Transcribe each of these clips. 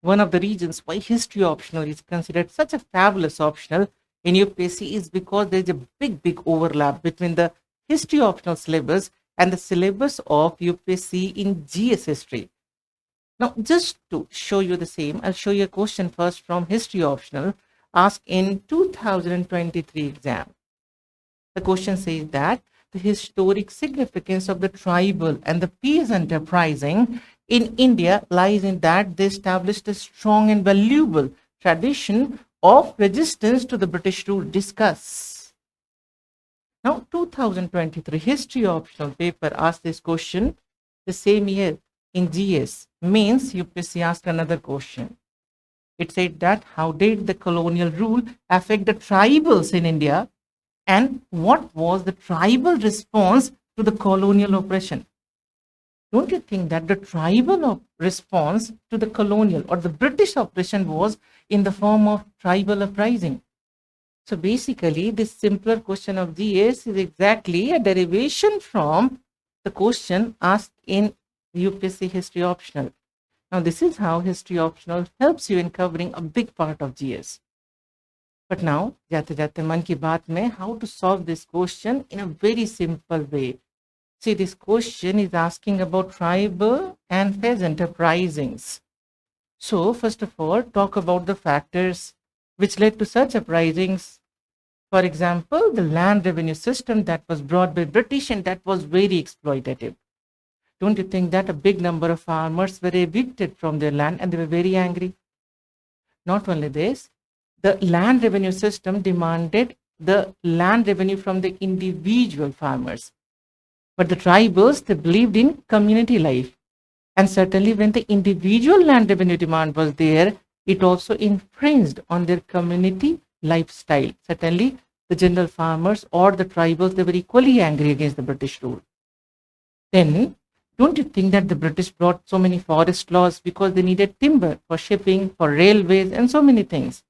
One of the reasons why history optional is considered such a fabulous optional in UPSC is because there is a big overlap between the history optional syllabus and the syllabus of UPSC in GS history. Now, just to show you the same, I'll show you a question first from history optional asked in 2023 exam. The question says that the historic significance of the tribal and the peasant uprising in India lies in that they established a strong and valuable tradition of resistance to the British rule. Discuss. Now, 2023 history optional paper asked this question the same year in GS. Means UPSC asked another question. It said that how did the colonial rule affect the tribals in India, and what was the tribal response to the colonial oppression? Don't you think that the tribal response to the colonial or the British oppression was in the form of tribal uprising? So basically, this simpler question of GS is exactly a derivation from the question asked in UPSC history optional. Now, this is how history optional helps you in covering a big part of GS. But now, jate jate man ki baat mein, how to solve this question in a very simple way. See, this question is asking about tribal and peasant uprisings. So, first of all, talk about the factors which led to such uprisings. For example, the land revenue system that was brought by British and that was very exploitative. Don't you think that a big number of farmers were evicted from their land and they were very angry? Not only this, the land revenue system demanded the land revenue from the individual farmers. But the tribals, they believed in community life. And certainly when the individual land revenue demand was there, it also infringed on their community lifestyle. Certainly the general farmers or the tribals, they were equally angry against the British rule. Then, don't you think that the British brought so many forest laws because they needed timber for shipping, for railways, and so many things?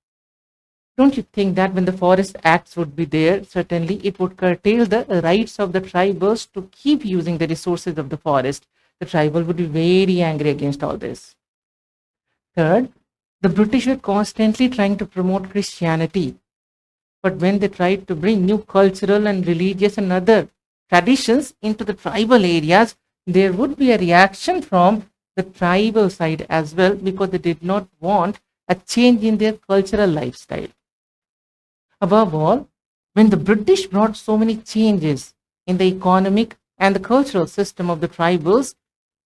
Don't you think that when the forest acts would be there, certainly it would curtail the rights of the tribals to keep using the resources of the forest? The tribal would be very angry against all this. Third, the British were constantly trying to promote Christianity. But when they tried to bring new cultural and religious and other traditions into the tribal areas, there would be a reaction from the tribal side as well, because they did not want a change in their cultural lifestyle. Above all, when the British brought so many changes in the economic and the cultural system of the tribals,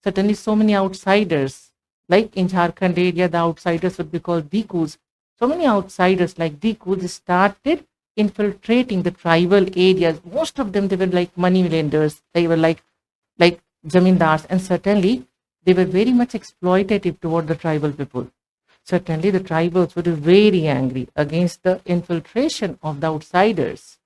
certainly so many outsiders, like in Jharkhand area, the outsiders would be called Dikus. So many outsiders like Dikus started infiltrating the tribal areas. Most of them, they were like money lenders. They were like zamindars, and certainly they were very much exploitative toward the tribal people. Certainly the tribals would be very angry against the infiltration of the outsiders.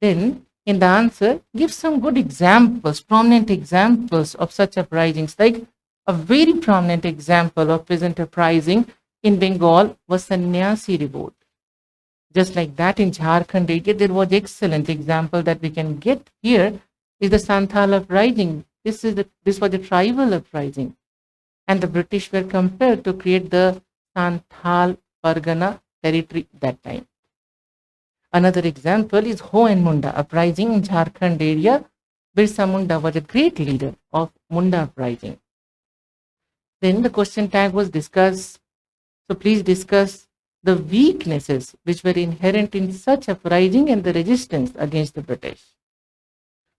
Then, in the answer, give some good examples, prominent examples of such uprisings. Like a very prominent example of peasant uprising in Bengal was Sannyasi revolt. Just like that in Jharkhand area, there was excellent example that we can get here is the Santhal uprising. This was a tribal uprising. And the British were compelled to create the Santhal Pargana territory that time. Another example is Ho and Munda uprising in Jharkhand area. Birsa Munda was a great leader of Munda uprising. Then the question tag was discussed. So please discuss the weaknesses which were inherent in such uprising and the resistance against the British.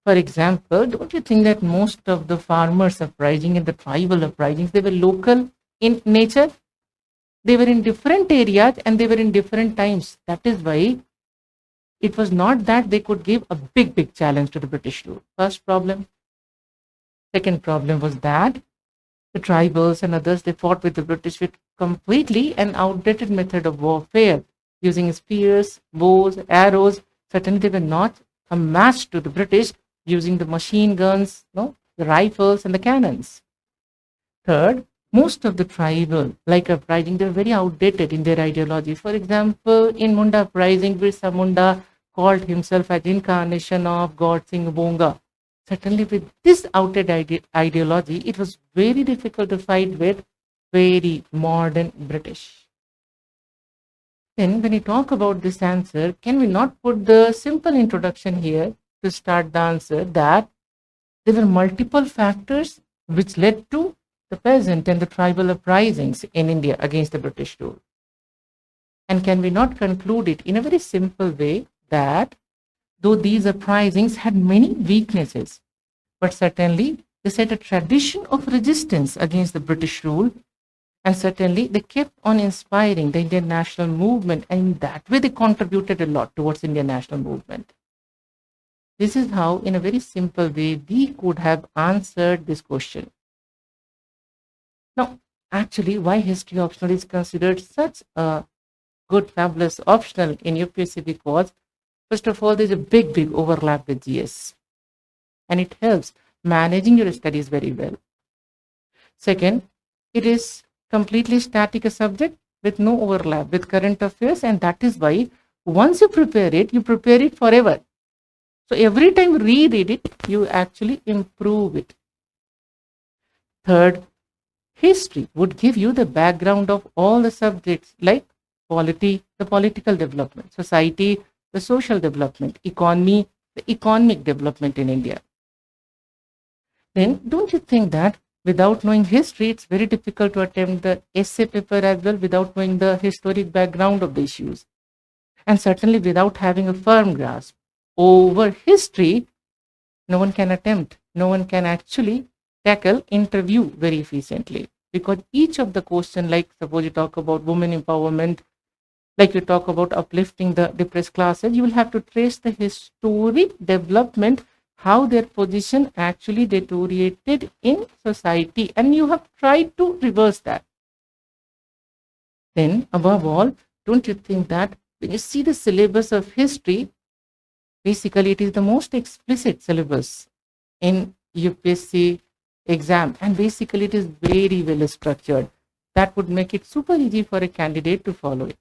For example, don't you think that most of the farmers uprising and the tribal uprisings, they were local in nature? They were in different areas and they were in different times. That is why it was not that they could give a big challenge to the British rule. First problem. Second problem was that the tribals and others, they fought with the British with completely an outdated method of warfare, using spears, bows, arrows. Certainly they were not a match to the British, using the machine guns, the rifles and the cannons. Third, most of the tribal, like uprising, they were very outdated in their ideology. For example, in Munda uprising, Birsa Munda called himself as incarnation of God Singh Bonga. Certainly with this outdated ideology, it was very difficult to fight with very modern British. Then when we talk about this answer, can we not put the simple introduction here to start the answer, that there were multiple factors which led to the peasant and the tribal uprisings in India against the British rule? And can we not conclude it in a very simple way that though these uprisings had many weaknesses, but certainly they set a tradition of resistance against the British rule, and certainly they kept on inspiring the Indian national movement, and in that way they contributed a lot towards Indian national movement. This is how, in a very simple way, we could have answered this question. Now, actually, why history optional is considered such a good, fabulous optional in UPSC? Because, first of all, there's a big overlap with GS, and it helps managing your studies very well. Second, it is completely static a subject with no overlap with current affairs, and that is why once you prepare it forever. So every time you reread it, you actually improve it. Third, history would give you the background of all the subjects like polity, the political development, society, the social development, economy, the economic development in India. Then don't you think that without knowing history, it's very difficult to attempt the essay paper as well without knowing the historic background of the issues? And certainly without having a firm grasp over history, no one can actually tackle interview very efficiently, because each of the question, like suppose you talk about women empowerment, like you talk about uplifting the depressed classes, you will have to trace the historic development, how their position actually deteriorated in society, and you have tried to reverse that. Then above all, don't you think that when you see the syllabus of history, basically it is the most explicit syllabus in UPSC exam, and basically it is very well structured. That would make it super easy for a candidate to follow it.